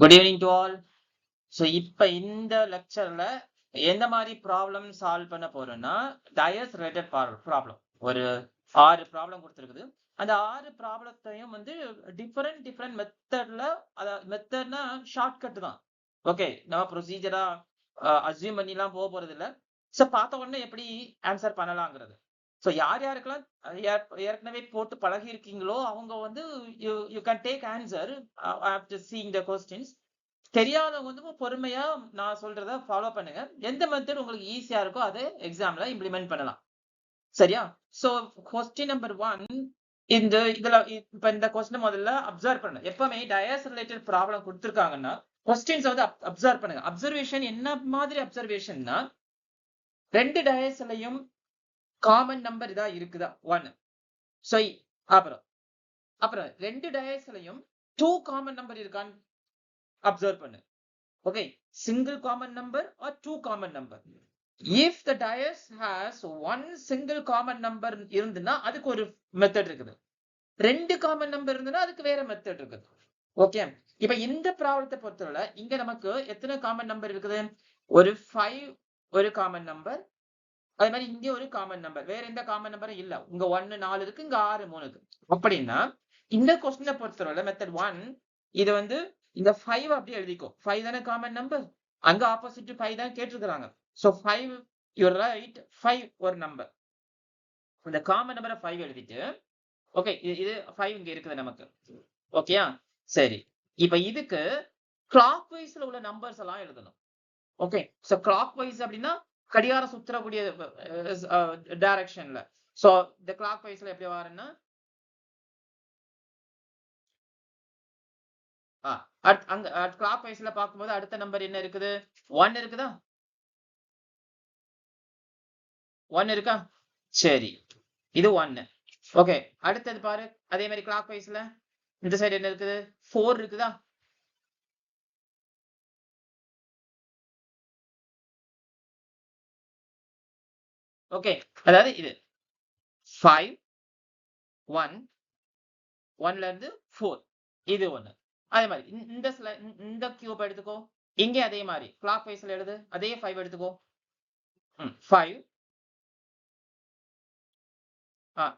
Good evening to all. So இப்போ இந்த லெக்சர்ல எந்த மாதிரி ப்ராப்ளம் சால்வ் பண்ண போறோம்னா டயஸ் ரிலேட்டட் ப்ராப்ளம். ஒரு 6 ப்ராப்ளம் கொடுத்துருக்குது. அந்த 6 ப்ராப்ளத்தையும் வந்து டிஃப்ரெண்ட் மெத்தட்ல, அதாவது மெத்தட்னா ஷார்ட்கட் தான். ஓகே, நம்ம ப்ரொசீஜரா அசியூம் பண்ணிலாம் போக போறது இல்லை. ஸோ பார்த்த உடனே எப்படி ஆன்சர் பண்ணலாங்கிறது. ஸோ யார் யாருக்கெல்லாம் ஏற்கனவே போட்டு பழகி இருக்கீங்களோ அவங்க வந்து you can take answer after seeing the questions. தெரியாதவங்க வந்து பொறுமையா நான் சொல்றத ஃபாலோ பண்ணுங்க. எந்த மெத்தட் உங்களுக்கு ஈஸியா இருக்கோ அதை எக்ஸாம்ல இம்ப்ளிமெண்ட் பண்ணலாம். சரியா? சோ கொஸ்டின் நம்பர் 1, இதுல இப்ப இந்த கொஸ்டின் முதல்ல அப்சர்வ் பண்ணுங்க. எப்பவுமே டயஸ் ரிலேட்டட் ப்ராப்ளம் கொடுத்துருக்காங்கன்னா கொஸ்டின்ஸ் வந்து அப்சர்வ் பண்ணுங்க. அப்சர்வேஷன் என்ன மாதிரி அப்சர்வேஷன்னா, 2 டயஸ்லயும் காமன் நம்பர் இதா இருக்குதா 1. சோ அப்புறம் 2 டயஸ்லயும் 2 காமன் நம்பர் இருக்கான்னு அப்சர்வ் பண்ணு. Okay, single common number or 2 common number. If the dice has one single common number இருந்துன்னா அதுக்கு ஒரு மெத்தட் இருக்குது. 2 காமன் நம்பர் இருந்துன்னா அதுக்கு வேற மெத்தட் இருக்குது. ஓகே, இப்ப இந்த ப்ராப்ளத்தை பொறுத்தவரை இங்க நமக்கு எத்தனை காமன் நம்பர் இருக்குது? ஒரு 5 ஒரு காமன் நம்பர், அதே மாதிரி இங்க ஒரு காமன் நம்பர், வேற எந்த காமன் நம்பரும் இல்ல. இங்க 1 4 இருக்கு, இங்க 6 3 இருக்கு. அப்படின்னா இந்த கொஸ்டினை பொறுத்தவரை மெத்தட் 1 இது வந்து இந்த 5 அப்படியே எழுதிக்கோ. 5 தானே காமன் நம்பர், அங்க ஆப்போசிட் 5 தான் கேட்டிருக்கிறாங்க. சோ 5 யூ ரைட் 5 ஒரு நம்பர், இந்த காமன் நம்பரை 5 எழுதிட்டு ஓகே, இது 5 இங்க இருக்குது நமக்கு. ஓகேயா? சரி, இப்ப இதுக்கு கிளாக் வைஸ்ல உள்ள நம்பர்ஸ் எல்லாம் எழுதணும். ஓகே, சோ கிளாக் வைஸ் அப்படின்னா கடிகாரம் சுத்தரக்கூடிய டைரக்ஷன்ல. சோ இந்த கிளாக் வைஸ்ல எப்படி வரும்னா அங்க கிளாக் வைஸ்ல பார்க்கும்போது அடுத்த நம்பர் என்ன இருக்குது? 1 இருக்குதா? 1 இருக்கா? சரி, இது 1. ஓகே, அடுத்தது பாரு, அதே மாதிரி கிளாக் வைஸ்ல இந்த சைடு என்ன இருக்குது? 4 இருக்குதா? ஓகே, அதாவது இது 5 1 1ல இருந்து 4, இது 1. அதே மாதிரி இந்த கியூப் எடுத்துக்கோ, இங்க அதே மாதிரி கிளாக் வைஸ்ல எழுது, அதே 5 எடுத்துக்கோ. 5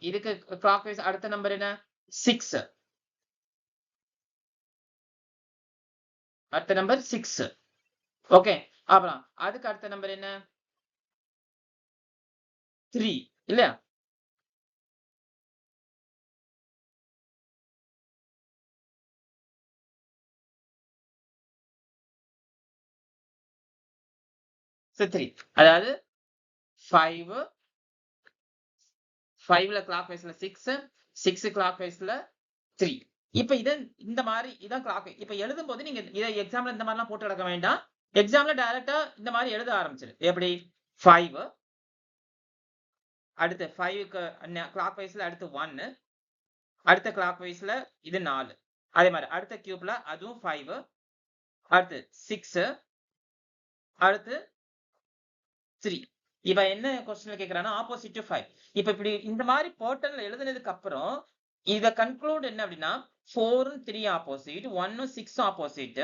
இதுக்கு கிளாக் வைஸ் அடுத்த நம்பர் என்ன? 6. அடுத்த நம்பர் 6. ஓகே, அப்புறம் அதுக்கு அடுத்த நம்பர் என்ன? 3 இல்லையா? So 3, அதாவது 5 5ல கிளாக் வைஸ்ல 6, 6 கிளாக் வைஸ்ல 3. இப்ப இந்த மாதிரி இதான் கிளாக். இப்ப எழுதும் போது நீங்க இதை எக்ஸாம்ல இந்த மாதிரிலாம் போட்டு எடுக்க வேண்டாம். எக்ஸாம்ல டைரக்டா இந்த மாதிரி எழுத ஆரம்பிச்சிரு. எப்படி? 5 அடுத்து 5க்கு கிளாக் வைஸ்ல அடுத்து 1, அடுத்த கிளாக் வைஸ்ல இது 4, அதே மாதிரி அடுத்த கியூப்ல அதுவும் 5, அடுத்து 6, அடுத்து 3. இப்ப என்ன கொஸ்டின்ல கேக்குறானா ஆப்போசிட் 5. இப்ப இப்படி இந்த மாதிரி போர்ட்டல்ல எழுதுனதுக்கு அப்புறம் இத கன்க்ளூட் என்ன அப்படின்னா 4 3 ஆப்போசிட், 1 6 ஆப்போசிட்,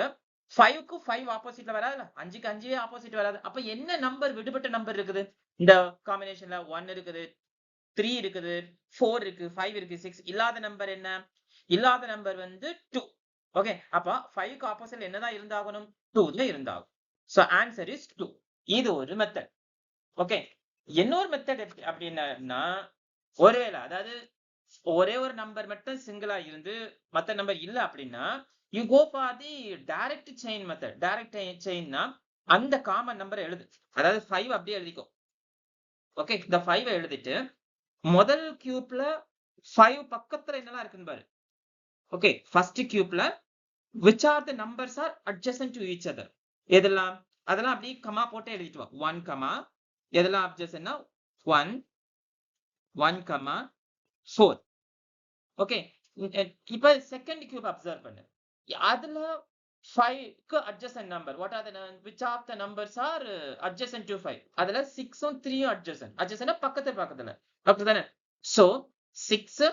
5க்கு 5 ஆப்போசிட்ல வராதுல, 5க்கு 5 ஆப்போசிட் வராது. அப்ப என்ன நம்பர் விடுபட்ட நம்பர் இருக்குது? இந்த காம்பினேஷன்ல 1 இருக்குது, 3 இருக்குது, 4 இருக்கு, 5 இருக்கு, 6 இல்லாத நம்பர் என்ன? இல்லாத நம்பர் வந்து 2. ஓகே, அப்ப 5க்கு ஆப்போசிட்ல என்னதான் இருந்தாகணும்? 2 தான் இருந்தாகும். So answer is 2. இது ஒரு மெத்தட். ஓகே, இன்னொரு மெத்தட் அப்படின்னா ஒருவேளை அதாவது ஒரே ஒரு நம்பர் மட்டும் சிங்கிளா இருந்து மத்த நம்பர் இல்ல அப்படின்னா you go for the direct chain method. Direct செயின்னா அந்த காமன் நம்பரை எழுது, அதாவது 5 அப்படியே எழுதிக்கோ. ஓகே, இந்த 5 எழுதிட்டு முதல் கியூப்ல 5 பக்கத்துல என்னலாம் இருக்குன்னு பாரு. ஓகே, ஃபர்ஸ்ட் கியூப்ல which are the numbers are adjacent to each other. எதெல்லாம்? அதெல்லாம் அப்படியே கமா போட்டு எழுதிட்டு வா. 1 கமா எதெல்லாம் adjacentனா 1 1 கமா 4. ஓகே, இப்ப செகண்ட் கியூப் அப்சர்வ் பண்ணு. அதுல 5க்கு adjacent number, what are the which of the numbers are adjacent to 5? அதுல 6ம் 3ம் adjacent. adjacent பக்கத்துல அப்படிதானே? so 6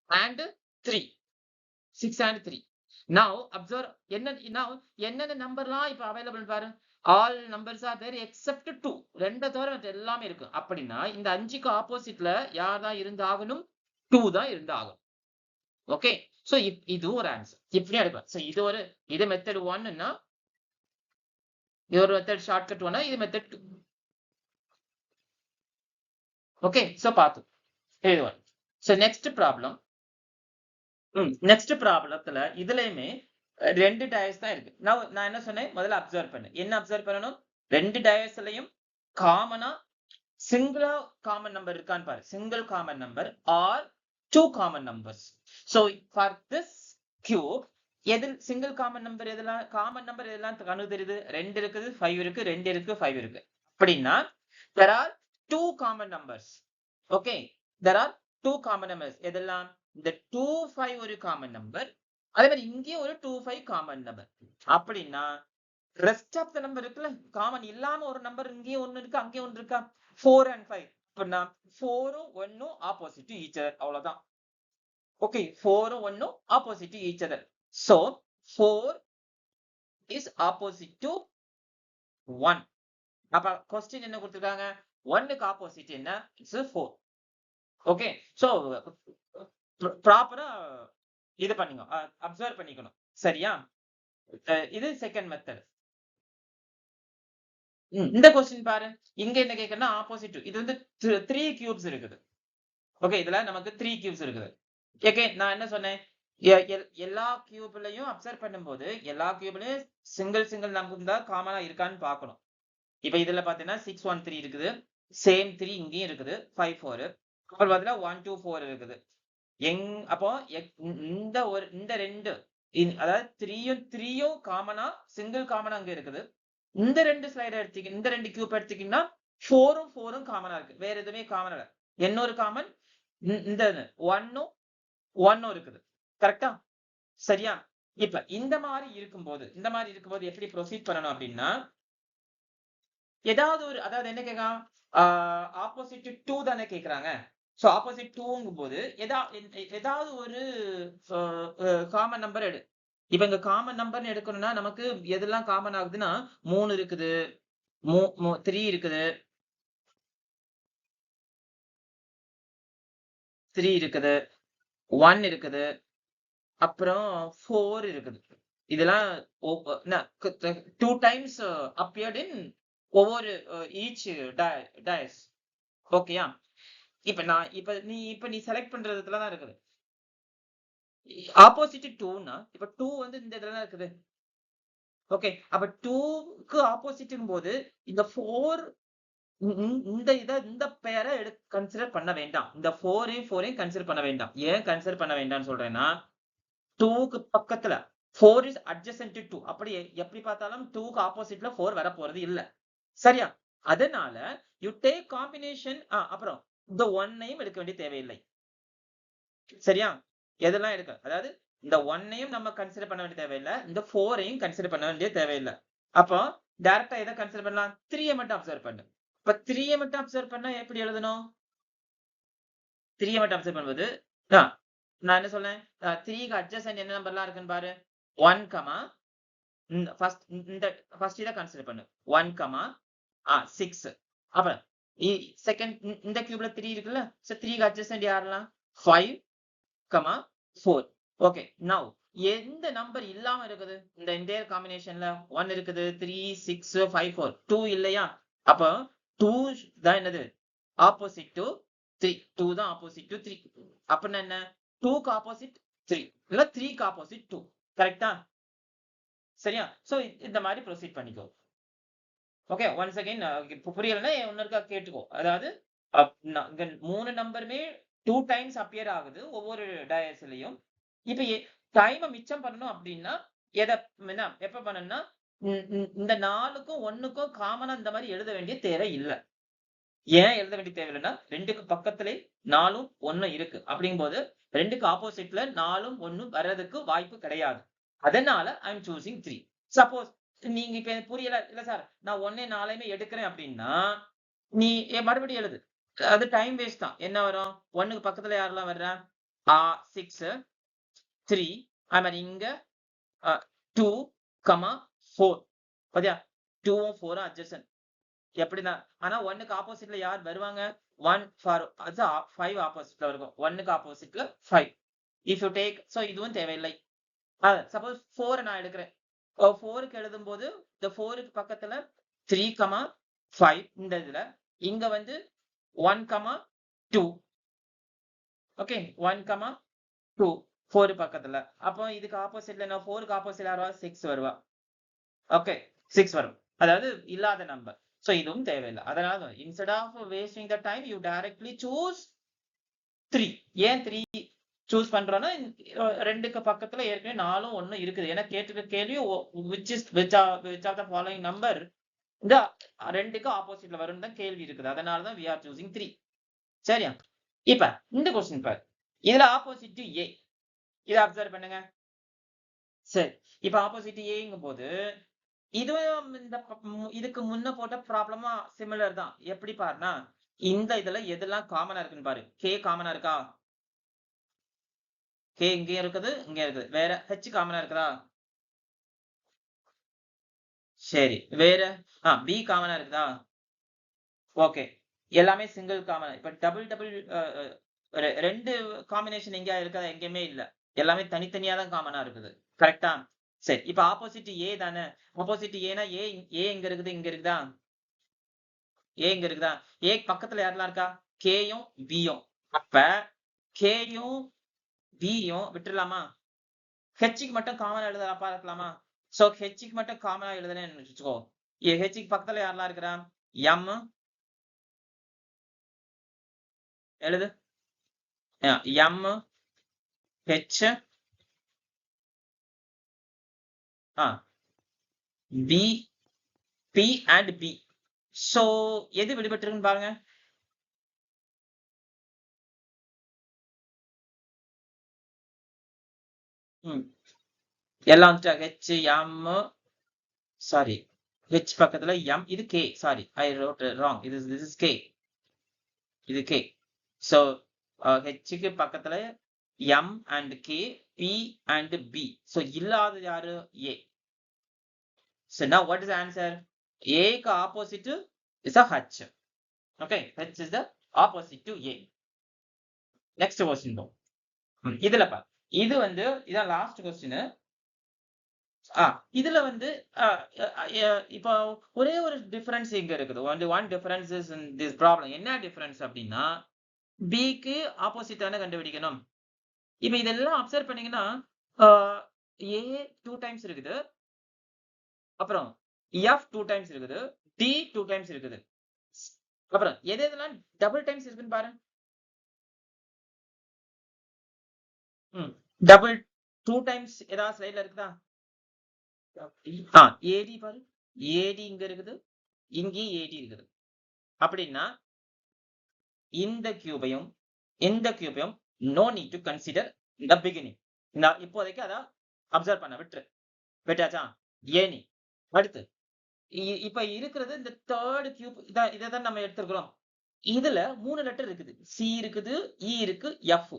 and 3, 6 and 3. Now observe என்னென்ன நம்பர்லாம் இப்ப அவைலபிள் பாரு. All numbers are there except 2. ரெண்டை தவிர மற்ற எல்லாமே இருக்கு. அப்படின்னா இந்த 5க்கு ஆப்போசிட்ல யார் தான் இருந்தாகணும்? 2 தான் இருந்தாகும். ஓகே, சோ இது ஒரு ஆன்சர். இப்படியே எடுக்கலாம். சோ இது மெத்தட் 1ன்னா இது ஒரு மெத்தட் ஷார்ட்கட் 1, இது மெத்தட் 2. ஓகே, சோ பார்த்தோம். இது one. So next problem. Next ப்ராப்ளத்துல இதுலயுமே 2 டயர்ஸ் தான் இருக்கு. நான் என்ன சொன்னேன்? முதல்ல அப்சர்வ் பண்ணு. என்ன அப்சர்வ் பண்ணணும்? 2 டயர்ஸ்லயும் காமனா சிங்கிளா காமன் நம்பர் இருக்கான்னு பாரு. Single common number or 2 common numbers. So for this cube எதில் சிங்கிள் காமன் நம்பர் எதெல்லாம் கணக்கு தெரியுது? 2 இருக்குது, 5 இருக்கு, 2 இருக்கு, 5 இருக்கு. அப்படின்னா there are 2 common numbers. Okay, there are 2 common numbers. எதெல்லாம்? இந்த 2, 5 ஒரு காமன் நம்பர், அதே மாதிரி இங்கே ஒரு 2, 5 காமன் நம்பர். அப்படின்னா ரெஸ்ட் ஆஃப் த நம்பர் இருக்குல்ல, காமன் இல்லாம ஒரு நம்பர் இங்கே ஒன்னு இருக்கு, அங்கே ஒன்னு இருக்கா? 4 and 5. அப்படின்னா 4ம் 1ம் ஆப்போசிட் டு ஈச் அதர். அவ்வளவுதான். ஓகே, 4ம் 1ம் opposite to each other. So 4 is opposite to 1. அப்ப கொஸ்டின் என்ன கொடுத்திருக்காங்க? 1க்கு ஆப்போசிட் என்ன? இட்ஸ் 4. ஓகே, சோ ப்ராப்பரா இது பண்ணுங்க, அப்சர்வ் பண்ணிக்கணும். சரியா? இது செகண்ட் மெத்தட். இந்த கொஸ்டின் பாரு. இங்க என்ன கேக்குறேன்னா ஆப்போசிட். இது வந்து 3 கியூப்ஸ் இருக்குது. ஓகே, இதுல நமக்கு 3 கியூப்ஸ் இருக்குது. ஓகே, நான் என்ன சொன்னேன்? எல்லா கியூப்லயும் அப்சர்வ் பண்ணும்போது எல்லா கியூப்லயும் சிங்கிள் நம்பர் தான் காமனா இருக்கான்னு பார்க்கணும். இப்ப இதுல பாத்தீங்கன்னா 6, 1, 3 இருக்குது. சேம் 3 இங்கேயும் இருக்குது. 5, 4. அப்புறம் பாத்தீங்கன்னா 1, 2, 4 இருக்குது. அப்போ இந்த 2 அதாவது 3யும் காமனா சிங்கிள் காமனா அங்க இருக்குது. இந்த 2 ஸ்லைடர் எடுத்தீங்க, இந்த 2 கியூப் எடுத்தீங்கன்னா 4ம் காமனா இருக்கு. வேற எதுவுமே காமனா இல்ல. இன்னொரு காமன் இந்த 1ம் இருக்குது. கரெக்டா? சரியா? இப்ப இந்த மாதிரி இருக்கும்போது எப்படி ப்ரொசீட் பண்ணணும் அப்படின்னா, ஏதாவது ஒரு, அதாவது என்ன கேட்கலாம், ஆப்போசிட் 2 தானே கேக்குறாங்க. சோ ஆப்போசிட் 2ங்கும் போது ஏதாவது ஒரு காமன் நம்பர் எடு. இப்ப இங்க காமன் நம்பர்னு எடுக்கணும்னா நமக்கு எதெல்லாம் காமன் ஆகுதுன்னா 3 இருக்குது, 3 இருக்குது, 3 இருக்குது, 1 இருக்குது, அப்புறம் 4 இருக்குது. இதெல்லாம் 2 டைம்ஸ் appeared in ஒவ்வொரு ஈச் டயஸ். ஓகேயா? இப்ப நீ செலக்ட் பண்றதுல தான் இருக்குது. ஆப்போசிட் 2னா இப்ப 2 வந்து இந்த இடத்துல தான் இருக்குது. ஓகே, அப்ப 2க்கு ஆப்போசிட்ங்கும் போது இந்த 4 இந்த பேரை கன்சிடர் பண்ண வேண்டாம். இந்த 4யும் கன்சிடர் பண்ண வேண்டாம். ஏன் கன்சிடர் பண்ண வேண்டாம்னு சொல்றேன்னா 2க்கு பக்கத்துல 4 is adjacent to 2. அப்படி எப்படி பார்த்தாலும் 2க்கு ஆப்போசிட்ல 4 வர போறது இல்ல. சரியா? அதனால யூ டேக் காம்பினேஷன். அப்புறம் இந்த 1ஐயும் எடுக்க வேண்டிய தேவையில்லை. சரியா? எதெல்லாம் எடுக்க, அதாவது இந்த 1ஐயும் நம்ம கன்சிடர் பண்ண வேண்டிய தேவையில்லை, இந்த 4ஐயும் கன்சிடர் பண்ண வேண்டிய தேவையில்லை. அப்போ டைரக்டா எதை கன்சிடர் பண்ணலாம்? 3ஐ மட்டும் அப்சர்வ் பண்ணு. இப்ப 3ஐ மட்டும் அப்சர்வ் பண்ணா எப்படி எழுதணும்? 3ஐ மட்டும் அப்சர்வ் பண்ணும்போது நான் என்ன சொல்றேன்? 3க்கு அட்ஜசன்ட் என்ன நம்பர்லாம் இருக்குன்னு பாரு. 1, ஃபர்ஸ்ட் இதை கன்சிடர் பண்ணு. 1, 6. அப்புறம் செகண்ட் இந்த கியூப்ல 3 இருக்குல்ல, சோ 3க்கு அட்ஜசன்ட் யாரெல்லாம்? 5, 4. ஓகே, நவ் எந்த நம்பர் இல்லாம இருக்குது இந்த என்டையர் காம்பினேஷன்ல? 1 இருக்குது, 3, 6, 5, 4. 2 இல்லையா? அப்போ 2 தான் என்னது? Opposite to 3. 2 தான் ஆப்போசிட் டு 3. அப்படின்னா என்ன? 2க்கு ஆப்போசிட் 3 இல்ல 3க்கு ஆப்போசிட் 2. கரெக்டா? சரியா? சோ இந்த மாதிரி ப்ரொசீட் பண்ணிக்கோ. ஓகே, ஒன்ஸ் அகைன் புரியலன்னா ஒன்னொருக்கா கேட்டுக்கோ. அதாவது இங்க 3 நம்பருமே 2 டைம்ஸ் அப்பியர் ஆகுது ஒவ்வொரு டயஸ்லயும். இப்ப டைமை மிச்சம் பண்ணணும் அப்படின்னா எப்ப பண்ணணும்னா இந்த 4க்கும் 1க்கும் காமனா இந்த மாதிரி எழுத வேண்டிய தேவை இல்லை. ஏன் எழுத வேண்டிய தேவை இல்லைன்னா 2க்கு பக்கத்திலே 4ம் 1ம் இருக்கு. அப்படிங்கும்போது 2க்கு ஆப்போசிட்ல 4ம் 1ம் வர்றதுக்கு வாய்ப்பு கிடையாது. அதனால ஐ எம் சூசிங் 3. சப்போஸ் நீங்க இப்ப புரியல, இல்ல சார் நான் 1, 4யுமே எடுக்கிறேன் அப்படின்னா நீ மறுபடியும் எழுது. அது டைம் வேஸ்ட் தான். என்ன வரும்? 1க்கு பக்கத்துல யாரெல்லாம் வர்றா? 6, 3, அது மாதிரி இங்க 2, 4. பாத்தியா 2ம் 4ம் adjacent. எப்படிதான் ஆனா 1க்கு ஆப்போசிட்ல யார் வருவாங்க? 1 ஃபார் அது 5 ஆப்போசிட்ல இருக்கும். 1க்கு ஆப்போசிட்ல 5. இஃப் யூ டேக் இதுவும் தேவையில்லை. சப்போஸ் 4 நான் எடுக்கிறேன். 4க்கு எழுதும்போது இந்த 4க்கு பக்கத்துல 3, 5 இந்த இதுல இங்க வந்து 1, 2. ஓகே 1, 2 4 பக்கத்துல. அப்போ இதுக்கு ஆப்போசிட்ல 4க்கு ஆப்போசிட்ல யார் வருவா? 6 வருவா. ஓகே 6 வரும். அதாவது இல்லாத நம்பர். இதுவும் தேவையில்லை. அதனால instead of wasting the time you directly choose 3. ஏன் 3 சூஸ் பண்றோம்னா 2க்கு பக்கத்துல ஏற்கனவே 4ம் 1ம் இருக்குது. ஏன்னா கேட்டிருக்க கேள்வி which of the following number இந்த 2க்கு ஆப்போசிட்ல வரும் தான் கேள்வி இருக்குது. அதனால தான் we are choosing 3. சரியா? இப்ப இந்த கொஸ்டின் பாரு. இதுல ஆப்போசிட் A. இத அப்சர்வ் பண்ணுங்க. சரி. இப்ப ஆப்போசிட் Aங்கும் போது இதுவும் இதுக்கு முன்ன போட்ட ப்ராப்ளமா சிமிலர் தான். எப்படி பாருனா இந்த இதுல எதெல்லாம் காமனா இருக்குன்னு பாரு. K காமனா இருக்கா? K இங்க இருக்குது, இங்க இருக்குது. வேற H காமனா இருக்குதா? சரி. வேற B காமனா இருக்குதா? ஓகே. எல்லாமே சிங்கிள் காமன். இப்ப டபுள் 2 காம்பினேஷன் எங்கேயா இருக்கா? எங்கேயுமே இல்ல. எல்லாமே தனித்தனியா தான் காமனா இருக்குது. கரெக்ட்டா? சரி. இப்ப ஆப்போசிட் A தானே. ஆப்போசிட் Aனா A எங்க இருக்குது? இங்க இருக்குதா? A இங்க இருக்குதா? A பக்கத்துல யாரெல்லாம் இருக்கா? Kயும் Bயும். அப்ப Kயும் Bயும் விட்டுறலாமா? Hக்கு மட்டும் காமனா எழுத பார்க்கலாமா? Hக்கு மட்டும் காமனா எழுதுனேன்னு வச்சுக்கோ. Hக்கு பக்கத்துல யாரெல்லாம் இருக்கிறா? M எழுது. M, H, B, P and B. எது விடுபட்டிருக்குன்னு பாருங்க. எல்லாம் வந்துட்டா H, M, சாரி H பக்கத்துல M, இது K, sorry I wrote wrong. this is K. இது K. Hக்கு பக்கத்துல M and K, P and B. இல்லாத யாரு? A. Now what is the answer? A க்கு opposite is a H. Okay, H is the opposite to A. Next question போ. இதுல பாரு. இது வந்து இதான் லாஸ்ட் கொஸ்டின். இதுல வந்து இப்போ ஒரே ஒரு டிஃபரன்ஸ் இங்க இருக்குது. One difference is in this problem. என்ன டிஃபரன்ஸ் அப்படின்னா பிக்கு ஆப்போசிட்டான கண்டுபிடிக்கணும். இப்ப இதெல்லாம் அப்சர்வ் பண்ணீங்கன்னா A 2 டைம்ஸ் இருக்குது. அப்புறம் F 2 டைம்ஸ் இருக்குது. D 2 டைம்ஸ் இருக்குது. அப்புறம் எதெல்லாம் டபுள் டைம்ஸ் இருக்குன்னு பாரு. டபுள் 2 டைம்ஸ் ஏதாவது ஸ்லைட்ல இருக்குதா? AD பாரு. AD இங்க இருக்குது. இங்கேயும் AD இருக்குது. அப்படின்னா இந்த கியூபையும் இந்த கியூபையும் நோ நீட் டு கன்சிடர் இந்த பிகினிங். இப்போதைக்கு அத அப்சர்வ் பண்ண விட்டாச்சா? ஏனி அடுத்து இப்ப இருக்கிறது இந்த தேர்ட் கியூப். இதான் நம்ம எடுத்துக்கிறோம். இதுல 3 லெட்டர் இருக்குது. C இருக்குது, E இருக்கு, F.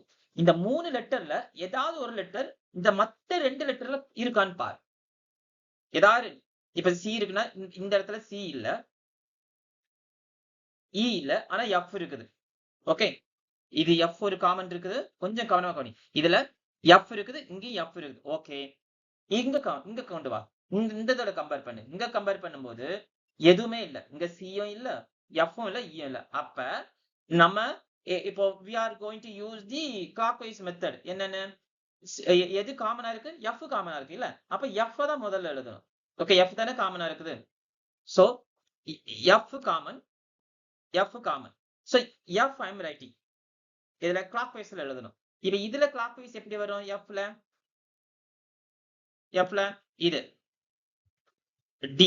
இந்த 3 லெட்டர்ல ஏதாவது ஒரு லெட்டர் இந்த மத்த 2 லெட்டர்ல இருக்கான்னு பாரு. ஏதாவது இப்ப C இருக்குன்னா இந்த இடத்துல C இல்ல, E இல்ல, ஆனா F இருக்குது. ஓகே, இது F ஒரு காமன் இருக்குது. கொஞ்சம் கவனமா கவனி. இதுல F இருக்குது, இங்கேயும் F இருக்குது. ஓகே, இங்க கொண்டு வா. இந்த இதோட கம்பேர் பண்ணு. இங்க கம்பேர் பண்ணும்போது எதுவுமே இல்ல. இங்க C-யும் இல்ல, F-ம் இல்ல, E-யும் இல்ல. அப்ப நம்ம இப்போ we are going to use the clockwise method. என்னன்னு எது காமனா இருக்கு? F காமனா இருக்கு இல்ல. அப்ப F தான் முதல்ல எழுதணும். ஓகே, F தானே காமனா இருக்குது. F common, F common. F I am writing. இதுல clockwise-ல எழுதணும். இப்ப இதுல clockwise எப்படி வரும்? F-ல இது D,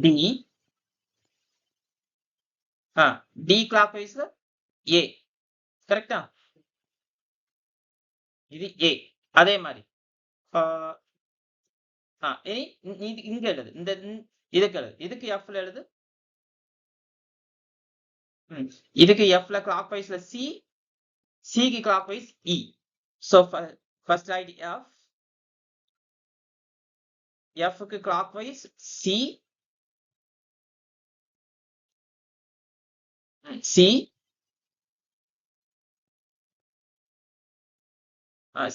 D, D clockwise-ல A. கரெக்டா? இது A. அதே மாதிரி இங்க எழுது. இதுக்கு எழுது. இதுக்கு F-ல எழுது. இதுக்கு எஃப்ல கிளாக் வைஸ்ல சி, சிக்கு clockwise E. So first write F, எஃப்க்கு clockwise C, C,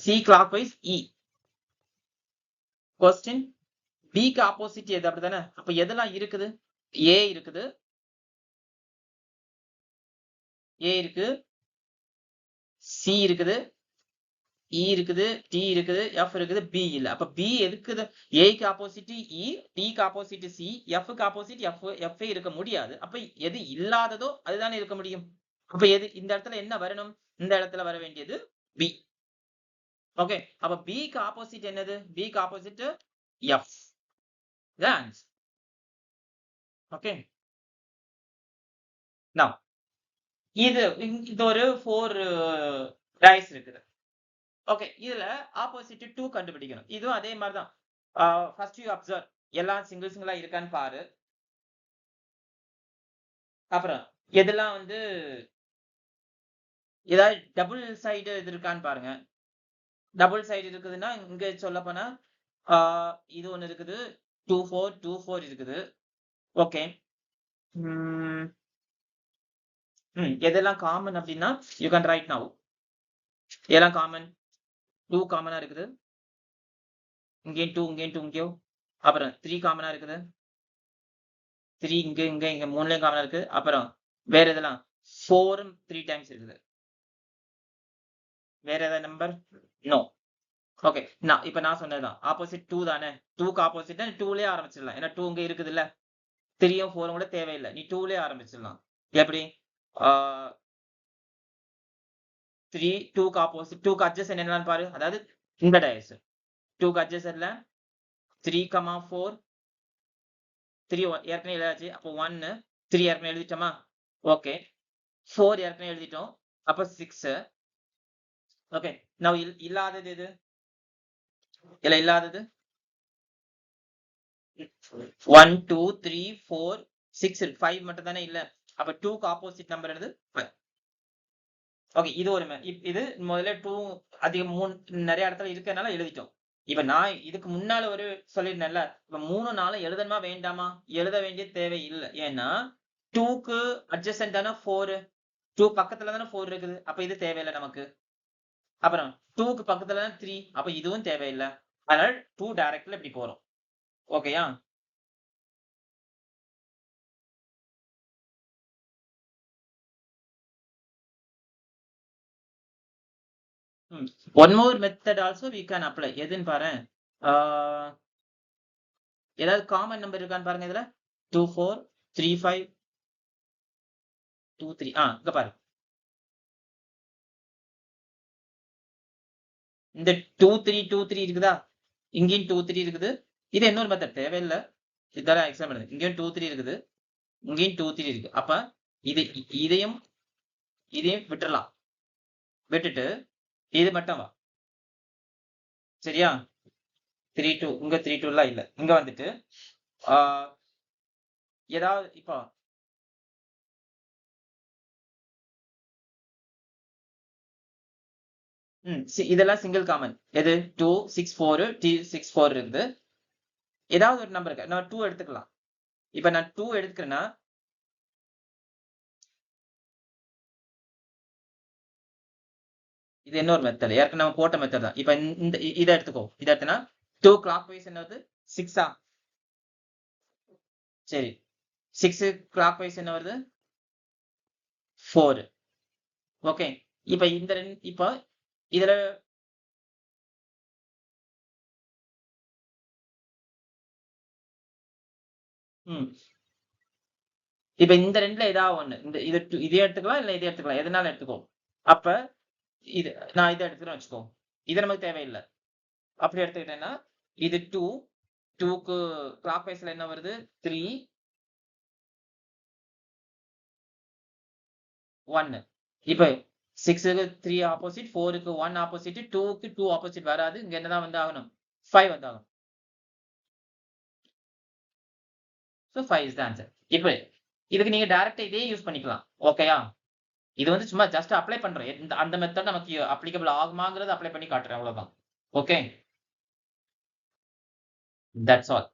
C clockwise E. Question பிக்கு ஆப்போசிட் எது? அப்படிதானே? அப்ப எதெல்லாம் இருக்குது? ஏ இருக்குது, ஏ இருக்கு, சி இருக்குது, இ இருக்குது, டி இருக்குது, எஃப் இருக்குது, பி இல்ல. அப்ப பி எதுக்குது? ஏக்கு ஆப்போசிட் இ, டிக்கு ஆப்போசிட் சி, எஃப்க்கு ஆப்போசிட் எஃப் இருக்க முடியாது. அப்ப எது இல்லாததோ அதுதானே இருக்க முடியும். அப்ப எது இந்த இடத்துல என்ன வரணும்? இந்த இடத்துல வர வேண்டியது பி. ஓகே, அப்ப பிக்கு ஆப்போசிட் என்னது? பிக்கு opposite F. Answer. Okay, now இது ஒரு 4 டைஸ் இருக்குது. ஓகே, இதுல ஆப்போசிட் 2 கண்டுபிடிக்கணும். இதுவும் அதே மாதிரி தான். ஃபர்ஸ்ட் யூ அப்சர்வ் எல்லாம் சிங்கிளா இருக்கான்னு பாரு. அப்புறம் எதெல்லாம் வந்து ஏதாவது டபுள் சைடு இது இருக்கான்னு பாருங்க. டபுள் சைடு இருக்குதுன்னா இங்க சொல்ல போனா இது ஒண்ணு இருக்குது, 2 4 2 4 இருக்குது. ஓகே, எதெல்லாம் காமன் அப்படின்னா யூ கேன் ரைட் நவ். எல்லாம் காமன், 2 காமனா இருக்குது, இங்கேயும் 2, இங்கேயும் 2, இங்கேயும். அப்புறம் 3 காமனா இருக்குது, 3 இங்க 3லயும் காமனா இருக்கு. அப்புறம் வேற எதெல்லாம் 4 3 டைம்ஸ் இருக்குது. வேற ஏதாவது நம்பர்? நோ. ஓகே, இப்ப நான் சொன்னதுதான் ஆப்போசிட் 2 தானே. 2க்கு ஆப்போசிட் 2லயே ஆரம்பிச்சிடலாம். ஏன்னா 2 இங்க இருக்குது இல்ல, 3யும் 4ம் கூட தேவையில்லை. நீ 2லயே ஆரம்பிச்சிடலாம். எப்படி? 3 2க்கு ஆப்போசிட், 2க்கு அட்ஜசன்ட் என்னன்னு பாரு. அதாவது இந்த டயஸ் 2க்கு அட்ஜசன்ட்ல 3, 4, 3 ஏற்கனவே எழுதாச்சு. அப்போ 1 3 ஏற்கனவே எழுதிட்டோமா? ஓகே, 4 ஏற்கனவே எழுதிட்டோம். அப்ப 6. ஓகே, நான் இல்லாதது எது? இல்ல இல்லாதது 1 2 3 4 6 5 மட்டும் தானே இல்ல. அப்ப 2க்கு ஆப்போசிட் நம்பர் என்னது? 5. ஓகே, இது ஒரு இது முதல்ல 2 அதிக 3 நிறைய இடத்துல இருக்கறனால எழுதிட்டோம். இப்ப நான் இதுக்கு முன்னால ஒரு சொல்லிருந்தேன்ல, இப்ப 3 4 எழுதணுமா வேண்டாமா? எழுத வேண்டிய தேவை இல்ல. ஏன்னா 2க்கு அட்ஜசன்ட் தானே 4. 2 பக்கத்துல தானே 4 இருக்குது. அப்ப இது தேவையில்லை நமக்கு. அப்புறம் 2க்கு பக்கத்துல தான் 3. அப்ப இதுவும் தேவையில்லை. அதனால 2 டைரக்ட்ல இப்படி போறோம். ஓகேயா? One more method also we can apply. எதுன்னு பாரு. ஏதாவது காமன் நம்பர் இருக்கான்னு பாருங்க இதுல. 2 4 3 5 2 3. இங்க பாரு. இந்த 2 3 2 3 இருக்குதா? இங்கேயும் 2 3 இருக்குது. இது இன்னொரு மெத்தட் தேவையில்லை. இதெல்லாம் எக்ஸாம்பிள். இங்கேயும் 2 3 இருக்குது, இங்கேயும் 2 3 இருக்கு. அப்ப இதையும் விட்டுறலாம். விட்டுட்டு இது மட்டும் வா. சரியா? 3 2 இங்க 3 2 எல்லாம் இல்ல. இங்க வந்துட்டு ஏதாவது இப்போ இதெல்லாம் சிங்கிள் காமன். எது? 2 6 4 6 4 இருக்குது. ஏதாவது ஒரு நம்பர் இருக்கு. நான் 2 எடுத்துக்கலாம். இப்ப நான் 2 எடுத்துக்கிறேன்னா இது இன்னொரு மெத்தட். ஏற்கனவே நம்ம போட்ட மெத்தட் தான். இப்ப இந்த இதை எடுத்துக்கோ. இதை எடுத்தனா 2 கிளாக் வைஸ் என்னது? 6. சரி, 6 கிளாக் வைஸ் என்ன வருது? 4. ஓகே, இப்ப இந்த இப்ப இதுல இப்ப இந்த ரெண்டுல ஏதாவது ஒண்ணு. இதே எடுத்துக்கலாம், இல்ல இதே எடுத்துக்கலாம். எதனால எடுத்துக்கோ. அப்ப இது நான் இதை எடுத்துக்கிறேன் வச்சுக்கோ. இது நமக்கு தேவையில்லை. அப்படி எடுத்துக்கிட்டேன்னா இது 2 2க்கு கிளாக் வைஸ்ல என்ன வருது? 3 1. இப்ப 6க்கு 3 ஆப்போசிட், 4க்கு 1 ஆப்போசிட், 2க்கு 2 ஆப்போசிட் வராது. இங்க என்னதான் வந்து ஆகணும்? 5 வந்து ஆகணும். So 5 is the answer. இப்ப இதுக்கு நீங்க டைரக்டா இதே யூஸ் பண்ணிக்கலாம். ஓகேயா? இது வந்து சும்மா ஜஸ்ட் அப்ளை பண்றேன். அந்த மெத்தட் நமக்கு அப்ளிகபிள் ஆகுமாங்கிறத அப்ளை பண்ணி காட்டுறேன். அவ்வளவுதான். ஓகே. That's all.